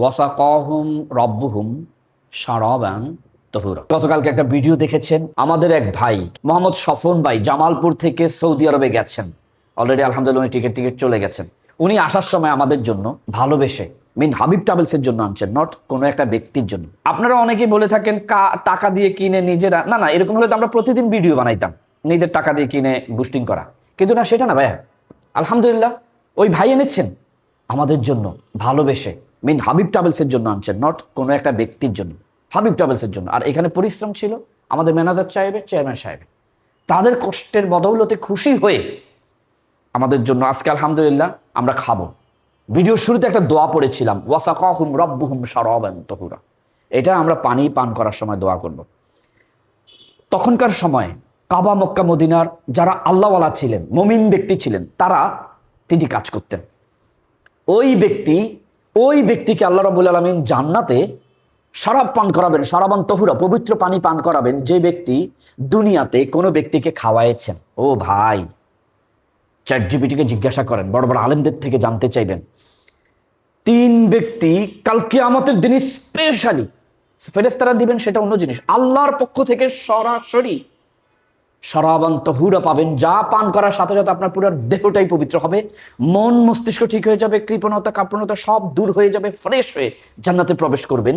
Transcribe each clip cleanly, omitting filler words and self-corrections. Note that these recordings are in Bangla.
ওয়াসাকাহুম রব্বুহুম শারাবান তাহুরা। গতকালকে একটা ভিডিও দেখেছেন, আমাদের এক ভাই মোহাম্মদ স্বপন ভাই জামালপুর থেকে সৌদি আরবে গেছেন। অলরেডি আলহামদুলিল্লাহ উনি টিকিট চলে গেছেন। উনি আসার সময় আমাদের জন্য ভালোবেসে হাবিব ট্রাভেলসের জন্য আনছেন, নট কোনো একটা ব্যক্তির জন্য। আপনারা অনেকেই বলে থাকেন টাকা দিয়ে কিনে নিজেরা, না না, এরকম হলে তো আমরা প্রতিদিন ভিডিও বানাইতাম, নিজের টাকা দিয়ে কিনে বুস্টিং করা। কিন্তু না, সেটা না ভাইয়া। আলহামদুলিল্লাহ ওই ভাই এনেছেন আমাদের জন্য ভালোবেসে হাবিব ট্রাভেলসের জন্য আনছেন, নট কোনো একটা ব্যক্তির জন্য, হাবিব ট্রাভেলসের জন্য। আর এখানে পরিশ্রম ছিল আমাদের ম্যানেজার সাহেবের, চেয়ারম্যান সাহেবের। তাদের কষ্টের বদৌলতে খুশি হয়ে আমাদের জন্য আজকে আলহামদুলিল্লাহ আমরা খাবো। ভিডিওর শুরুতে একটা দোয়া পড়েছিলাম, ওয়াসাকাহুম রব্বুহুম শারাবান তাহুরা। এটা আমরা পানি পান করার সময় দোয়া করব। তখনকার সময় কাবা মক্কা মদিনার যারা আল্লাহওয়ালা ছিলেন, মুমিন ব্যক্তি ছিলেন, তারা তিনটি কাজ করতেন। ওই ব্যক্তিকে আল্লাহ রাব্বুল আলামিন জান্নাতে শরাব পান করাবেন, শরাবান তাহুরা, পবিত্র পানি পান করাবেন, যে ব্যক্তি দুনিয়াতে কোনো ব্যক্তিকে খাওয়াইছেন। ও ভাই, চ্যাটজিপিটিকে জিজ্ঞাসা করেন, বড় বড় আলেমদের থেকে জানতে চাইবেন। তিন ব্যক্তি কাল কিয়ামতের দিন স্পেশালি ফেরেশতারা দিবেন, সেটা অন্য জিনিস। আল্লাহর পক্ষ থেকে সরাসরি শরাবান তাহুরা পাবেন, যা পান করার সাথে সাথে আপনার পুরো দেহটাই পবিত্র হবে, মন মস্তিষ্ক ঠিক হয়ে যাবে, কৃপণতা কাপড়তা সব দূর হয়ে যাবে, ফ্রেশ হয়ে জান্নাতে প্রবেশ করবেন।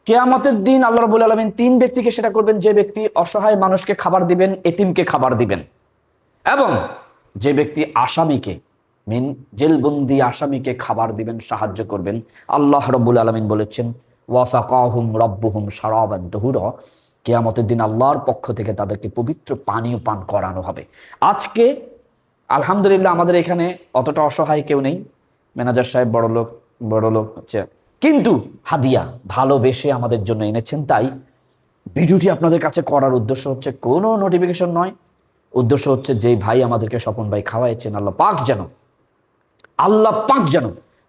কিয়ামতের দিন আল্লাহ রাব্বুল আলামিন তিন ব্যক্তিকে সেটা করবেন, যে ব্যক্তি অসহায় মানুষকে খাবার দিবেন, এতিমকে খাবার দিবেন, এবং যে ব্যক্তি আসামিকে জেলবন্দি আসামিকে খাবার দিবেন, সাহায্য করবেন। আল্লাহ রাব্বুল আলামিন বলেছেন, ওয়াসাকাহুম রব্বুহুম শারাবান তাহুরা, কিয়ামতের দিন আল্লাহর পক্ষ থেকে তাদেরকে পবিত্র পানীয় পান করানো হবে। আজকে আলহামদুলিল্লাহ আমাদের এখানে অতটা অসহায় কেউ নেই, ম্যানেজার সাহেব বড় লোক হচ্ছে, কিন্তু হাদিয়া ভালোবেসে আমাদের জন্য এনেছেন। তাই ভিডিওটি আপনাদের কাছে করার উদ্দেশ্য হচ্ছে কোনো নোটিফিকেশন নয়, উদ্দেশ্য হচ্ছে যেই ভাই আমাদেরকে স্বপন ভাই খাওয়াইছেন, আল্লাহ পাক যেন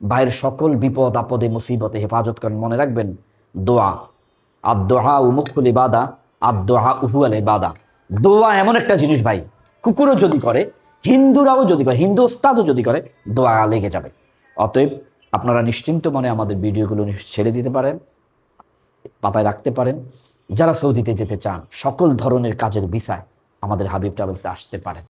ভাইয়ের সকল বিপদ আপদে মুসিবতে হেফাজত করেন। মনে রাখবেন, দোয়া আদ-দুআ মুখুল ইবাদা, আদ-দুআ হুয়াল ইবাদা। দোয়া এমন একটা জিনিস ভাই, কুকুরও যদি করে, হিন্দুরাও যদি করে, হিন্দু ওস্তাদও যদি করে, দোয়া লেগে যাবে। অতএব আপনারা নিশ্চিন্ত মনে আমাদের ভিডিওগুলো ছেড়ে দিতে পারেন, পাতায় রাখতে পারেন। যারা সৌদিতে যেতে চান সকল ধরনের কাজের ভিসায় আমাদের হাবিব ট্রাভেলসে আসতে পারেন।